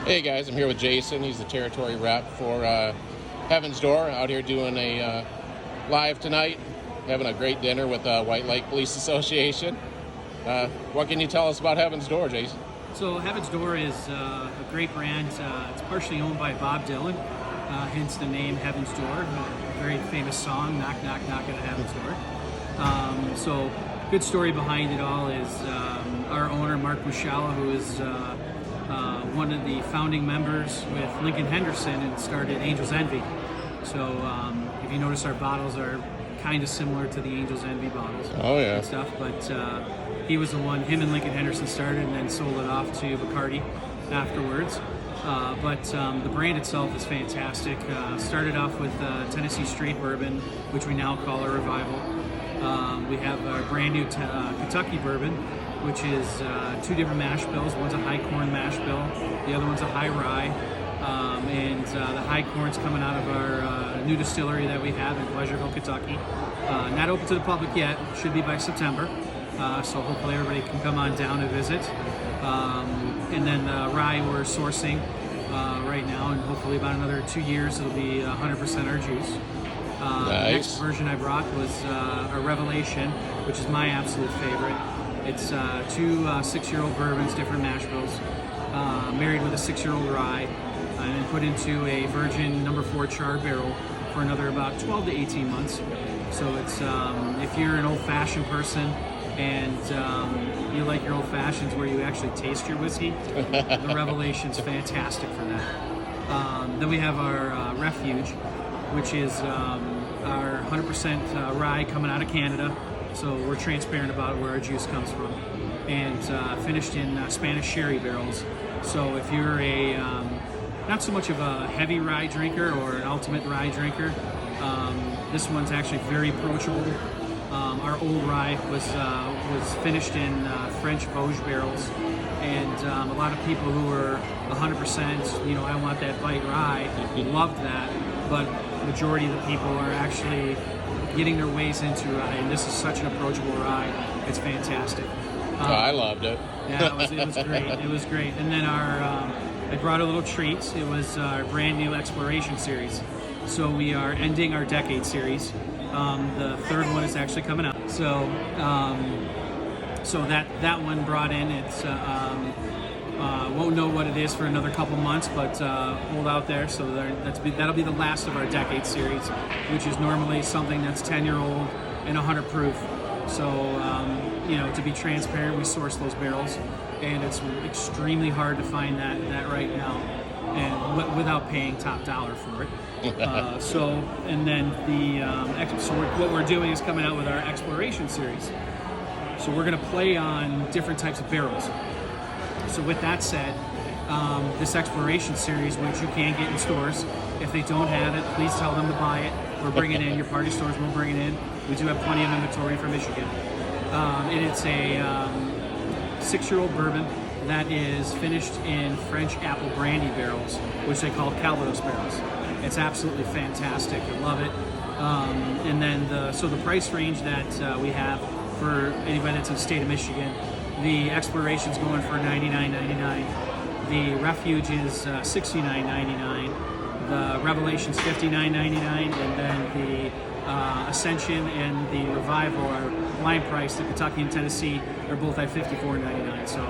Hey guys, I'm here with Jason. He's the territory rep for Heaven's Door out here doing a live tonight, having a great dinner with White Lake Police Association. What can you tell us about Heaven's Door, Jason? So Heaven's Door is a great brand. It's partially owned by Bob Dylan, hence the name Heaven's Door. A very famous song, Knock, Knock, Knock at Heaven's Door. So good story behind it all is our owner, Mark Mushala, who is one of the founding members with Lincoln Henderson and started Angel's Envy. So if you notice, our bottles are kind of similar to the Angel's Envy bottles. Oh yeah. And stuff, but he was the one, him and Lincoln Henderson started and then sold it off to Bacardi afterwards. But the brand itself is fantastic. Started off with Tennessee Straight Bourbon, which we now call a Revival. We have our brand new Kentucky Bourbon, which is two different mash bills. One's a high corn mash bill, the other one's a high rye. And the high corn's coming out of our new distillery that we have in Pleasureville, Kentucky. Not open to the public yet, should be by September. So hopefully everybody can come on down and visit. And then rye we're sourcing right now, and hopefully about another 2 years it'll be 100% our juice. Nice. The next version I brought was a Revelation, which is my absolute favorite. It's two 6-year-old bourbons, different mash bills, married with a 6-year-old rye, and then put into a virgin number 4 char barrel for another about 12 to 18 months. So it's if you're an old-fashioned person and you like your old fashions where you actually taste your whiskey, the Revelation's fantastic for that. Then we have our Refuge, which is our 100% rye coming out of Canada. So we're transparent about where our juice comes from, and finished in Spanish sherry barrels. So if you're a not so much of a heavy rye drinker or an ultimate rye drinker, this one's actually very approachable. Our old rye was finished in French Vosges barrels, and a lot of people who were 100%, I want that bite rye, loved that, but majority of the people are actually getting their ways into rye, and this is such an approachable rye. It's fantastic. I loved it. Yeah, it was great. It was great. And then I brought a little treat. It was our brand new Exploration series. So we are ending our Decade series. The third one is actually coming out. So that one brought in. It's won't know what it is for another couple months, but hold out there. So that'll be the last of our Decade series, which is normally something that's 10-year-old and 100 proof. So to be transparent, we source those barrels, and it's extremely hard to find that right now, and without paying top dollar for it. And then what we're doing is coming out with our Exploration series. So we're going to play on different types of barrels. So with that said, this Exploration series, which you can get in stores, if they don't have it, please tell them to buy it. We're bringing it in. Your party stores will bring it in. We do have plenty of inventory from Michigan. And it's a 6-year-old bourbon that is finished in French apple brandy barrels, which they call Calvados barrels. It's absolutely fantastic. I love it. And then the price range that we have for anybody that's in the state of Michigan, the Exploration's going for $99.99. The Refuge is $69.99. The Revelation's $59.99, and then the Ascension and the Revival are line price. The Kentucky and Tennessee are both at $54.99. So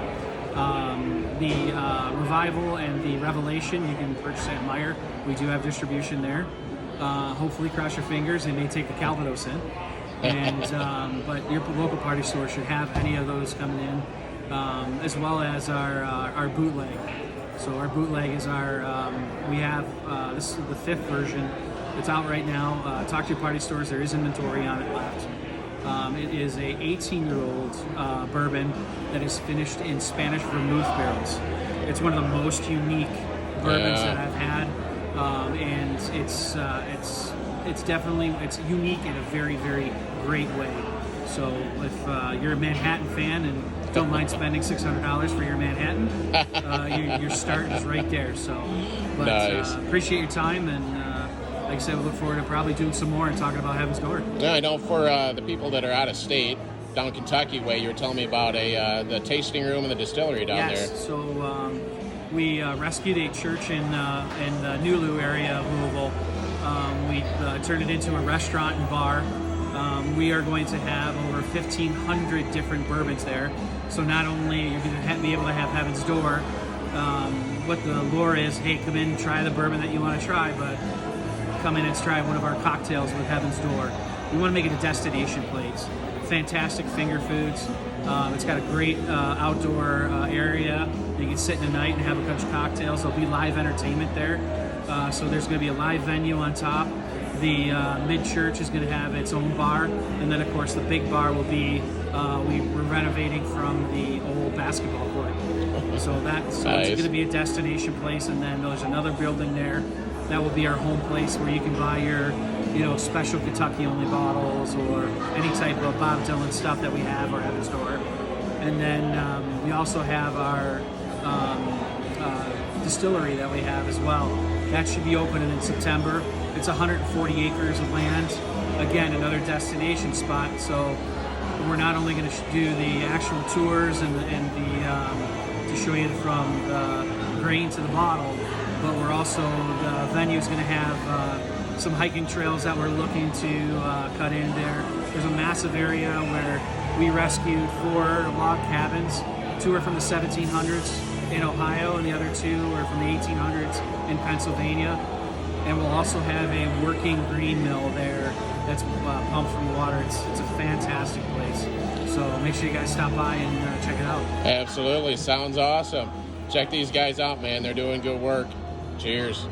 the Revival and the Revelation you can purchase at Meijer. We do have distribution there. Hopefully, cross your fingers, they may take the Calvados in. And but your local party store should have any of those coming in, as well as our bootleg. So our bootleg is we have this is the 5th version. It's out right now. Talk to your party stores. There is inventory on it left. It is a 18-year-old bourbon that is finished in Spanish vermouth barrels. It's one of the most unique bourbons that I've had, and it's definitely unique in a very, very great way. So if you're a Manhattan fan and don't mind spending $600 for your Manhattan, your start is right there. So, but nice. Appreciate your time, and like I said, we look forward to probably doing some more and talking about Heaven's Door. Yeah, I know for the people that are out of state, down Kentucky way, you were telling me about the tasting room and the distillery down there. Yes, so We rescued a church in the Nulu area of Louisville. We turned it into a restaurant and bar. We are going to have over 1,500 different bourbons there. So not only you're going to be able to have Heaven's Door, what the lure is, hey, come in, try the bourbon that you want to try, but come in and try one of our cocktails with Heaven's Door. We want to make it a destination place. Fantastic finger foods. It's got a great outdoor area. You can sit in the night and have a bunch of cocktails. There'll be live entertainment there. So there's going to be a live venue on top. The mid-church is going to have its own bar. And then, of course, the big bar will be, we're renovating from the old basketball court. So Nice. it's going to be a destination place. And then there's another building there that will be our home place where you can buy your special Kentucky-only bottles or any type of Bob Dylan stuff that we have or Heaven's Door. And then we also have our distillery that we have as well. That should be opening in September. It's 140 acres of land. Again, another destination spot. So we're not only going to do the actual tours and to show you from the grain to the bottle, but we're also, the venue is going to have some hiking trails that we're looking to cut in there. There's a massive area where we rescued 4 log cabins. 2 are from the 1700s in Ohio, and the other 2 are from the 1800s in Pennsylvania. And we'll also have a working green mill there that's pumped from the water. It's a fantastic place. So make sure you guys stop by and check it out. Absolutely. Sounds awesome. Check these guys out, man. They're doing good work. Cheers.